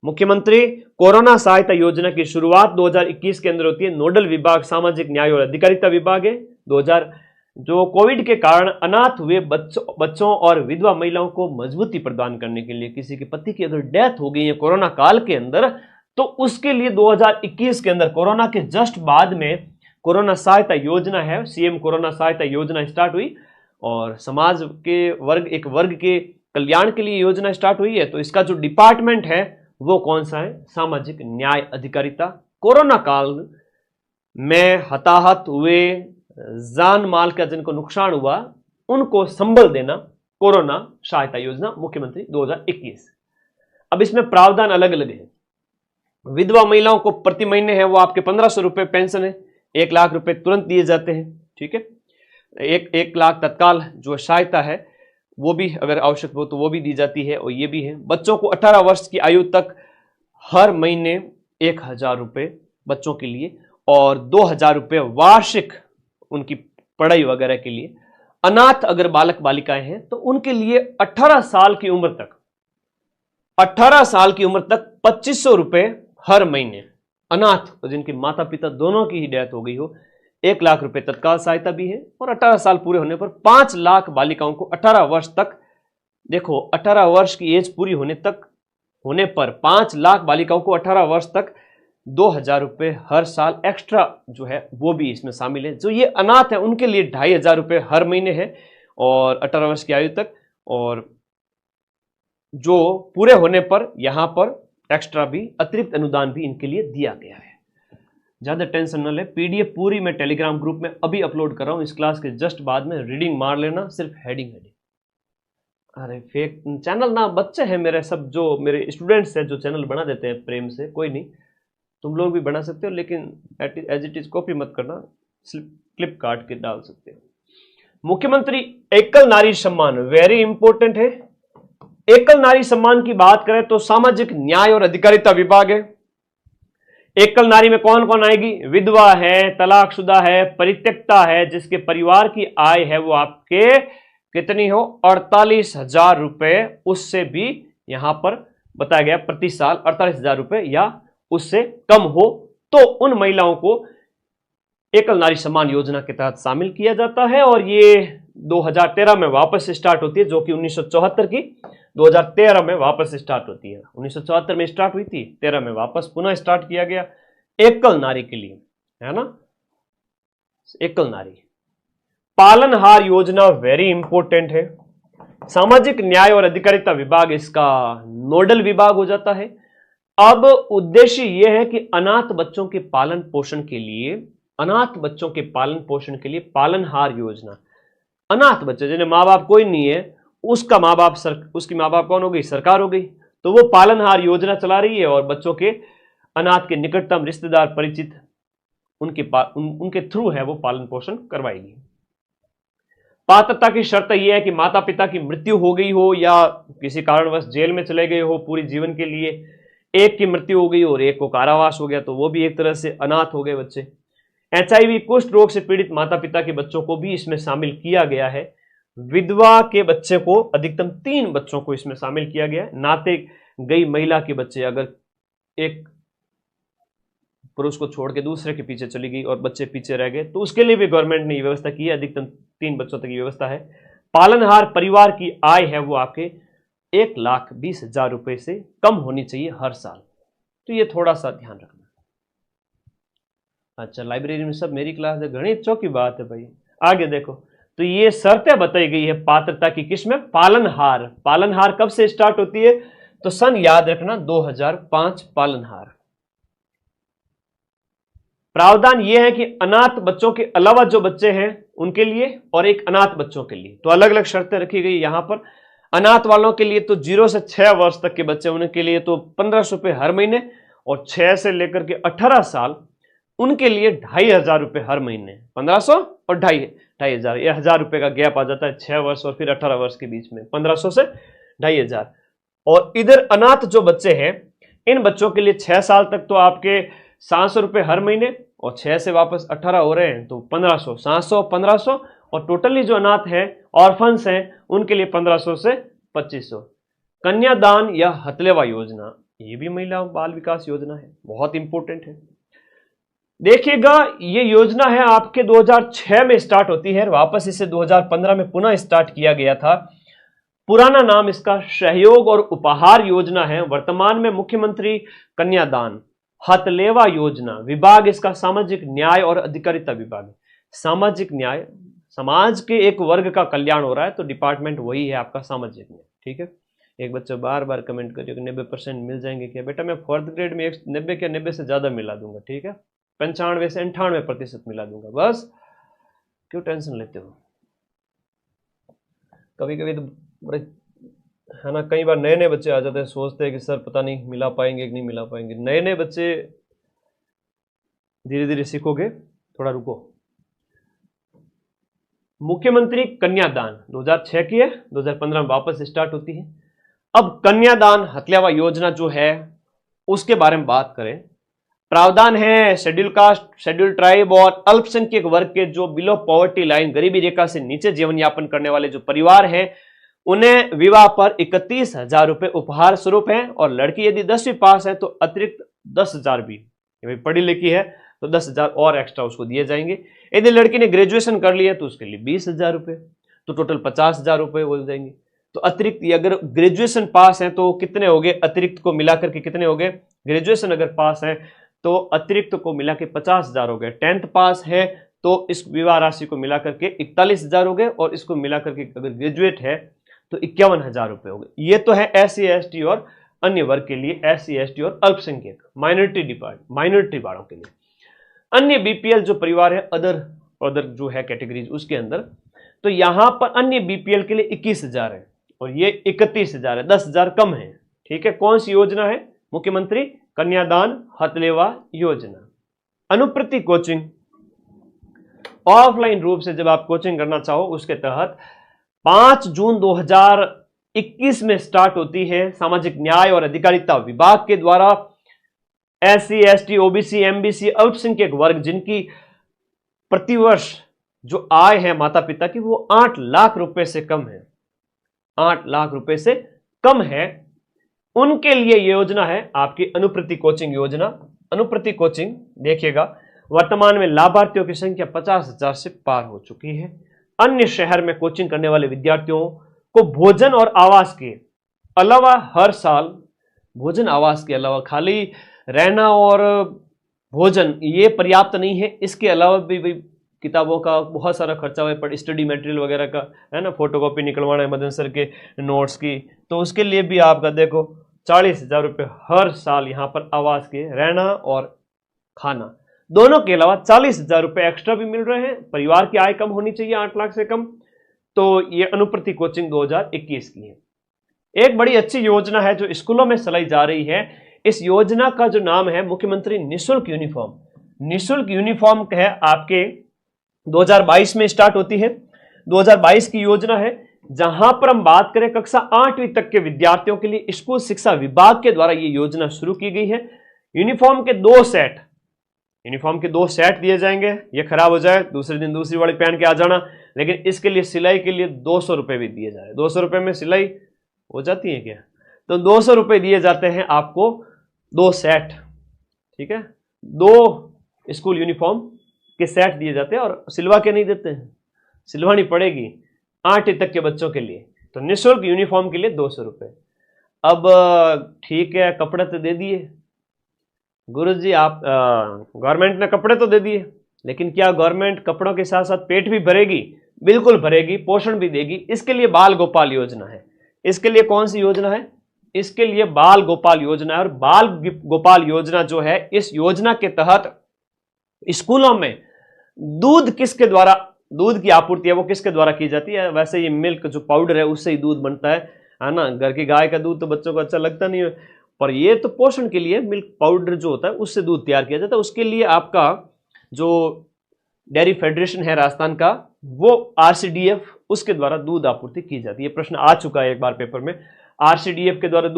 मुख्यमंत्री कोरोना सहायता योजना की शुरुआत 2021 के अंदर होती है। नोडल विभाग सामाजिक न्याय और अधिकारिता विभाग है। 2000 जो कोविड के कारण अनाथ हुए बच्चों और विधवा महिलाओं को मजबूती प्रदान करने के लिए, किसी के पति की अगर डेथ हो गई है कोरोना काल के अंदर, तो उसके लिए 2021 के अंदर कोरोना के जस्ट बाद में कोरोना सहायता योजना है, सीएम कोरोना सहायता योजना स्टार्ट हुई और समाज के एक वर्ग के कल्याण के लिए योजना स्टार्ट हुई है। तो इसका जो डिपार्टमेंट है वो कौन सा है? सामाजिक न्याय अधिकारिता। कोरोना काल में हताहत हुए, जान माल का जिनको नुकसान हुआ, उनको संबल देना, कोरोना सहायता योजना मुख्यमंत्री 2021। अब इसमें प्रावधान अलग अलग है। विधवा महिलाओं को प्रति महीने है वो आपके 1500 रुपए पेंशन है, 1 लाख रुपए तुरंत दिए जाते हैं। ठीक है, 1 लाख तत्काल जो सहायता है वो भी अगर आवश्यक हो तो वो भी दी जाती है। और ये भी है, बच्चों को 18 वर्ष की आयु तक हर महीने 1000 रुपए बच्चों के लिए और 2000 रुपए वार्षिक उनकी पढ़ाई वगैरह के लिए। अनाथ अगर बालक बालिकाएं हैं तो उनके लिए 18 साल की उम्र तक 2500 रुपए हर महीने। अनाथ जिनके माता पिता दोनों की ही डेथ हो गई हो, 1 लाख रुपए तत्काल सहायता भी है। और 18 साल पूरे होने पर 5 लाख बालिकाओं को 18 वर्ष तक, देखो 18 वर्ष की एज पूरी होने पर 5 लाख बालिकाओं को 18 वर्ष तक 2000 रुपए हर साल एक्स्ट्रा जो है वो भी इसमें शामिल है। जो ये अनाथ है उनके लिए 2500 रुपए हर महीने है और 18 वर्ष की आयु तक, और जो पूरे होने पर यहां पर एक्स्ट्रा भी अतिरिक्त अनुदान भी इनके लिए दिया गया है। ज्यादा टेंशन न ले, पीडीएफ पूरी मैं टेलीग्राम ग्रुप में अभी अपलोड कर रहा हूं, इस क्लास के जस्ट बाद में रीडिंग मार लेना, सिर्फ हेडिंग। अरे फेक चैनल ना, बच्चे हैं मेरे सब, जो मेरे स्टूडेंट्स हैं जो चैनल बना देते हैं प्रेम से, कोई नहीं, तुम लोग भी बना सकते हो, लेकिन एज इट इज कॉपी मत करना, क्लिप काट के डाल सकते हो। मुख्यमंत्री एकल नारी सम्मान वेरी इंपॉर्टेंट है। एकल नारी सम्मान की बात करें तो सामाजिक न्याय और अधिकारिता विभाग है। एकल नारी में कौन कौन आएगी? विधवा है, तलाकशुदा है, परित्यक्ता है, जिसके परिवार की आय है वो आपके कितनी हो? 48,000 रुपए, उससे भी यहां पर बताया गया प्रति साल 48,000 रुपए या उससे कम हो तो उन महिलाओं को एकल नारी सम्मान योजना के तहत शामिल किया जाता है। और ये 2013 में वापस स्टार्ट होती है, जो कि 1974 की 2013 में वापस स्टार्ट होती है। 1974 में स्टार्ट हुई थी, 13 में वापस पुनः स्टार्ट किया गया एकल नारी के लिए, है ना। एकल नारी पालनहार योजना वेरी इंपॉर्टेंट है। सामाजिक न्याय और अधिकारिता विभाग इसका नोडल विभाग हो जाता है। अब उद्देश्य यह है कि अनाथ बच्चों के पालन पोषण के लिए पालनहार योजना, अनाथ बच्चे जिन्हें माँ बाप कोई नहीं है, उसकी माँ बाप कौन हो गई? सरकार हो गई, तो वो पालनहार योजना चला रही है और बच्चों के अनाथ के निकटतम रिश्तेदार परिचित उनके थ्रू है वो पालन पोषण करवाएगी। पात्रता की शर्त यह है कि माता पिता की मृत्यु हो गई हो या किसी कारणवश जेल में चले गए हो पूरी जीवन के लिए, एक की मृत्यु हो गई और एक को कारावास हो गया, तो वो भी एक तरह से अनाथ हो गए बच्चे। HIV कुष्ठ रोग से पीड़ित माता पिता के बच्चों को भी इसमें शामिल किया गया है। विधवा के बच्चे को अधिकतम 3 बच्चों को इसमें शामिल किया गया है। नाते गई महिला के बच्चे, अगर एक पुरुष को छोड़ के दूसरे के पीछे चली गई और बच्चे पीछे रह गए तो उसके लिए भी गवर्नमेंट ने व्यवस्था की है, अधिकतम 3 बच्चों तक की व्यवस्था है। पालनहार परिवार की आय है वो आपके 1,20,000 रुपए से कम होनी चाहिए हर साल, तो ये थोड़ा सा ध्यान रखना। अच्छा, लाइब्रेरी में सब मेरी क्लास है, गणित चौकी बात है भाई। आगे देखो, तो ये शर्तें बताई गई है पात्रता की, किसमें? पालनहार कब से स्टार्ट होती है? तो सन याद रखना 2005 पालनहार। प्रावधान यह है कि अनाथ बच्चों के अलावा जो बच्चे हैं उनके लिए और एक अनाथ बच्चों के लिए तो अलग अलग शर्तें रखी गई यहां पर। अनाथ वालों के लिए तो 0 से 6 वर्ष तक के बच्चे, उनके लिए तो 1500 रुपए हर महीने, और 6 से लेकर के 18 साल उनके लिए 2500 रुपए हर महीने। 1500 और 2500, ये 1000 रुपए का गैप आ जाता है 6 वर्ष और फिर 18 वर्ष के बीच में, 1500 से 2500। और इधर अनाथ जो बच्चे हैं, इन बच्चों के लिए 6 साल तक तो आपके 700 रुपए हर महीने, और 6 से वापस 18 हो रहे हैं तो 1500, 700, 1500, और टोटली जो अनाथ हैं, ऑर्फन्स हैं, उनके लिए 1500 से 2500। कन्यादान या हथलेवा योजना, ये भी महिला बाल विकास योजना है, बहुत इंपॉर्टेंट है। देखिएगा ये योजना है आपके 2006 में स्टार्ट होती है, वापस इसे 2015 में पुनः स्टार्ट किया गया था। पुराना नाम इसका सहयोग और उपहार योजना है। वर्तमान में मुख्यमंत्री कन्यादान हथलेवा योजना, विभाग इसका सामाजिक न्याय और अधिकारिता विभाग है। सामाजिक न्याय, समाज के एक वर्ग का कल्याण हो रहा है तो डिपार्टमेंट वही है आपका सामाजिक न्याय। ठीक है, एक बच्चा बार बार कमेंट करिए कि 90% मिल जाएंगे क्या? बेटा मैं 4th ग्रेड में 90 के 90 से ज्यादा मिला दूंगा। ठीक है, 95 से 98% मिला दूंगा, बस क्यों टेंशन लेते हो? कभी कभी तो बड़े है ना, कई बार नए नए बच्चे आ जाते हैं, सोचते हैं कि सर पता नहीं मिला पाएंगे कि नहीं मिला पाएंगे। नए नए बच्चे धीरे धीरे सीखोगे, थोड़ा रुको। मुख्यमंत्री कन्यादान 2006 की है, 2015 में वापस स्टार्ट होती है। अब कन्यादान हथलेवा योजना जो है उसके बारे में बात करें, प्रावधान है शेड्यूल कास्ट, शेड्यूल ट्राइब और अल्पसंख्यक वर्ग के जो बिलो पॉवर्टी लाइन, गरीबी रेखा से नीचे जीवन यापन करने वाले जो परिवार हैं उन्हें विवाह पर 31,000 रुपए उपहार स्वरूप है। और लड़की यदि 10वीं पास है तो अतिरिक्त 10,000 भी, पढ़ी लिखी है तो 10,000 और एक्स्ट्रा उसको दिए जाएंगे। यदि लड़की ने ग्रेजुएशन कर लिया तो उसके लिए 20,000 रुपए, तो टोटल 50,000 रुपए हो जाएंगे। तो अतिरिक्त अगर ग्रेजुएशन पास है तो कितने हो गए, अतिरिक्त को मिलाकर के कितने हो गए? ग्रेजुएशन अगर पास है तो अतिरिक्त को मिला के 50,000 हो गए। 10th पास है तो इस विवाह राशि को मिलाकर के 41,000 हो गए, और इसको मिलाकर के अगर ग्रेजुएट है तो 51,000 रुपए हो गए। ये तो है SC ST और अन्य वर्ग के लिए, SC ST और अल्पसंख्यक माइनॉरिटी वालों के लिए। अन्य BPL जो परिवार है, अदर जो है कैटेगरीज उसके अंदर, तो यहां पर अन्य BPL के लिए 21,000 है और ये 31,000 है, 10,000 कम है। ठीक है, कौन सी योजना है? मुख्यमंत्री कन्यादान हथलेवा योजना। अनुप्रति कोचिंग, ऑफलाइन रूप से जब आप कोचिंग करना चाहो उसके तहत 5 जून 2021 में स्टार्ट होती है। सामाजिक न्याय और अधिकारिता विभाग के द्वारा SC ST OBC MBC अल्पसंख्यक वर्ग जिनकी प्रतिवर्ष जो आय है माता पिता की वो 8 लाख रुपए से कम है, 8 लाख रुपए से कम है, उनके लिए ये योजना है आपकी अनुप्रति कोचिंग योजना। अनुप्रति कोचिंग देखिएगा, वर्तमान में लाभार्थियों की संख्या 50,000 से पार हो चुकी है। अन्य शहर में कोचिंग करने वाले विद्यार्थियों को भोजन और आवास के अलावा हर साल, भोजन आवास के अलावा, खाली रहना और भोजन ये पर्याप्त नहीं है, इसके अलावा भी किताबों का बहुत सारा खर्चा है, पर स्टडी मटेरियल वगैरह का है ना, फोटोकॉपी निकलवाना है मदन सर के नोट्स की, तो उसके लिए भी आपका देखो 40,000 रुपये हर साल यहाँ पर आवास के, रहना और खाना दोनों के अलावा 40,000 रुपये एक्स्ट्रा भी मिल रहे हैं। परिवार की आय कम होनी चाहिए 8 लाख से कम। तो ये अनुप्रति कोचिंग 2021 की है। एक बड़ी अच्छी योजना है जो स्कूलों में चलाई जा रही है। इस योजना का जो नाम है मुख्यमंत्री निःशुल्क यूनिफॉर्म। निःशुल्क यूनिफॉर्म है आपके 2022 में स्टार्ट होती है। 2022 की योजना है, जहां पर हम बात करें कक्षा 8वीं तक के विद्यार्थियों के लिए स्कूल शिक्षा विभाग के द्वारा ये योजना शुरू की गई है। यूनिफॉर्म के 2 सेट दिए जाएंगे। ये खराब हो जाए दूसरे दिन दूसरी वाली पहन के आ जाना, लेकिन इसके लिए सिलाई के लिए 200 रुपए भी दिए जाए। 200 रुपए में सिलाई हो जाती है क्या? तो 200 रुपए दिए जाते हैं आपको 2 सेट। ठीक है, 2 स्कूल यूनिफॉर्म के सेट दिए जाते हैं और सिलवा के नहीं देते हैं, सिलवानी पड़ेगी 8वीं तक के बच्चों के लिए। तो निःशुल्क यूनिफॉर्म के लिए 200 रुपए। अब ठीक है, कपड़े तो दे दिए गुरुजी, आप गवर्नमेंट ने कपड़े तो दे दिए, लेकिन क्या गवर्नमेंट कपड़ों के साथ साथ पेट भी भरेगी? बिल्कुल भरेगी, पोषण भी देगी। इसके लिए बाल गोपाल योजना है। इसके लिए कौन सी योजना है? इसके लिए बाल गोपाल योजना है। और बाल गोपाल योजना जो है, इस योजना के तहत स्कूलों में दूध किसके द्वारा, दूध की आपूर्ति है वो किसके द्वारा की जाती है? वैसे ये मिल्क जो पाउडर है उससे ही दूध बनता है ना। घर की गाय का दूध तो बच्चों को अच्छा लगता नहीं है, पर ये तो पोषण के लिए मिल्क पाउडर जो होता है उससे दूध तैयार किया जाता है। उसके लिए आपका जो डेयरी फेडरेशन है राजस्थान का, वो RCDF, उसके द्वारा दूध आपूर्ति की जाती है। प्रश्न आ चुका है एक बार पेपर में, RCDF के द्वारा दूध